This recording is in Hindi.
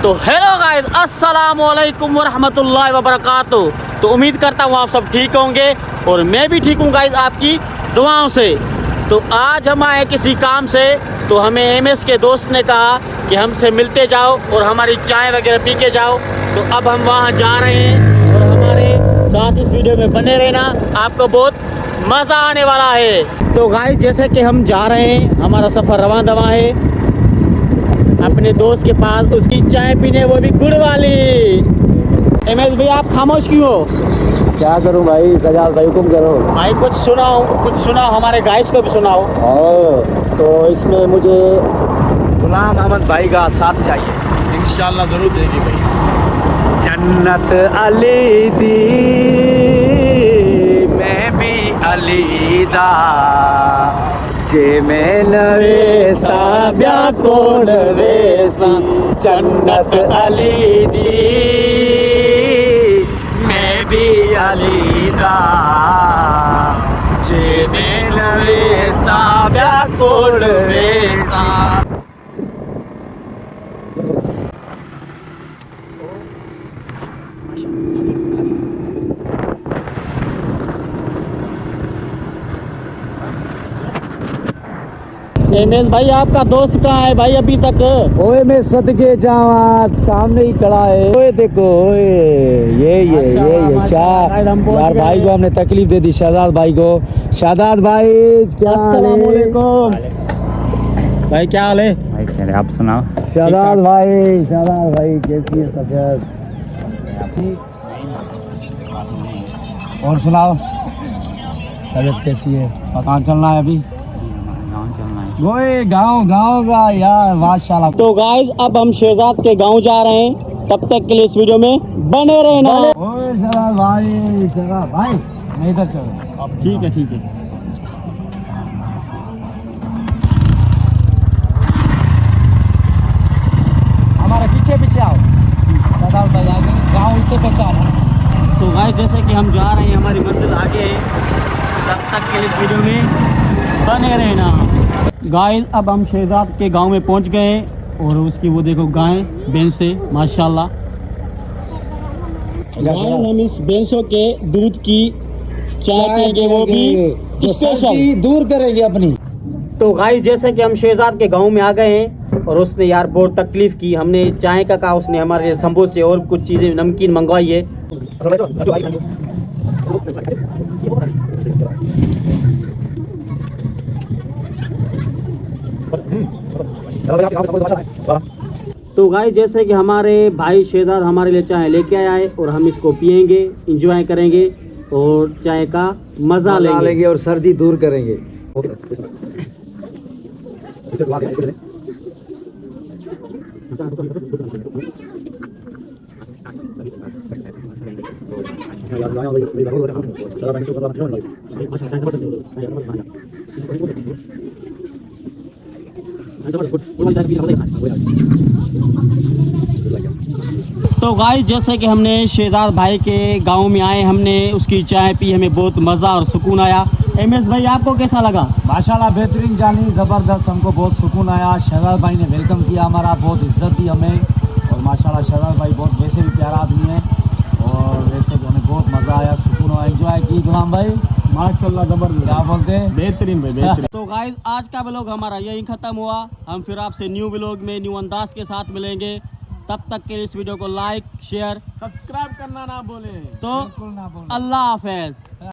तो हेलो गाइस, अस्सलाम वालेकुम वरहमतुल्लाहि वबरकातुह। तो उम्मीद करता हूँ आप सब ठीक होंगे और मैं भी ठीक हूँ गाइस, आपकी दुआओं से। तो आज हम आए किसी काम से, तो हमें एमएस के दोस्त ने कहा कि हमसे मिलते जाओ और हमारी चाय वगैरह पी के जाओ। तो अब हम वहाँ जा रहे हैं और हमारे साथ इस वीडियो में बने रहना, आपको बहुत मज़ा आने वाला है। तो गाइस जैसे कि हम जा रहे हैं, हमारा सफ़र रवां दवां है अपने दोस्त के पास, उसकी चाय पीने, वो भी गुड़ वाली। एमएस भाई आप खामोश क्यों हो? क्या करूं भाई, सजाद भाई हुक्म करो। भाई कुछ सुनाओ, हमारे गाइस को भी सुनाओ। तो इसमें मुझे गुलाम अहमद भाई का साथ चाहिए। इंशाल्लाह जरूर देगी भाई। जन्नत अली दी मैं भी अली दा जे मैं नवे साब्या कोण वेसी। जन्नत अली दी मैं भी अली दा जे मैं नवे साब्या कोण वेसी। एमएस भाई आपका दोस्त कहाँ है भाई अभी तक? ओए मैं सदके जावा, सामने ही खड़ा है। ओए देखो, ओए ये क्या यार, भाई को हमने तकलीफ दे दी, शहजाद भाई को। शहजाद भाई क्या अस्सलाम वालेकुम भाई, क्या हाल है भाई कह रहे आप सुनाओ। शहजाद भाई कैसी है तबीयत? और सुनाओ, तबीयत कैसी है? कहाँ चलना है अभी? गाँव चलना है। ओए गाँव का यार, माशाल्लाह। तो गाइस अब हम शहजाद के गांव जा रहे हैं, तब तक के लिए इस वीडियो में बने रहना। ओए शहजाद भाई मैं इधर चलो। अब ठीक है हमारे पीछे आओ। शहजाद भाई आगे, गाँव इससे पहचान। तो गाइस जैसे कि हम जा रहे हैं, हमारी मंजिल आगे है, तब तक के लिए इस वीडियो में बने रहना। गाइस अब हम शहजाद के गांव में पहुंच गए हैं और उसकी वो देखो गाय भैंस है माशाल्लाह। गाय हम इस भैंसों के दूध की चाय पिएंगे, वो भी स्पेशल दूर करेंगे अपनी। तो गाइस जैसे कि हम शहजाद के गांव में आ गए हैं और उसने यार बहुत तकलीफ की। हमने चाय का कहा, उसने हमारे लिए समोसे और कुछ चीज़ें नमकीन मंगवाई है। तो गाइस जैसे कि हमारे भाई शहजाद हमारे लिए चाय लेके आया है और हम इसको पियेंगे, इंजॉय करेंगे और चाय का मज़ा लेंगे और सर्दी दूर करेंगे। तो गाइस जैसे कि हमने शहजाद भाई के गांव में आए, हमने उसकी चाय पी, हमें बहुत मज़ा और सुकून आया। एमएस भाई आपको कैसा लगा? माशाल्लाह बेहतरीन जानी, ज़बरदस्त, हमको बहुत सुकून आया। शहजाद भाई ने वेलकम किया हमारा, बहुत इज्जत दी हमें। और माशाल्लाह शहजाद भाई बहुत वैसे भी प्यारा आदमी है और वैसे भी हमें बहुत मज़ा आया, सुकून और एंजॉय की। गुलाम भाई माशाल्लाह जबरदस्त, क्या बोलते हैं? बेहतरीन भाई बेहतरीन। तो गाइस आज का व्लॉग हमारा यहीं ख़त्म हुआ। हम फिर आपसे न्यू व्लॉग में न्यू अंदाज के साथ मिलेंगे। तब तक के लिए इस वीडियो को लाइक शेयर सब्सक्राइब करना ना बोले। तो बिल्कुल ना बोलो। अल्लाह हाफ़िज़।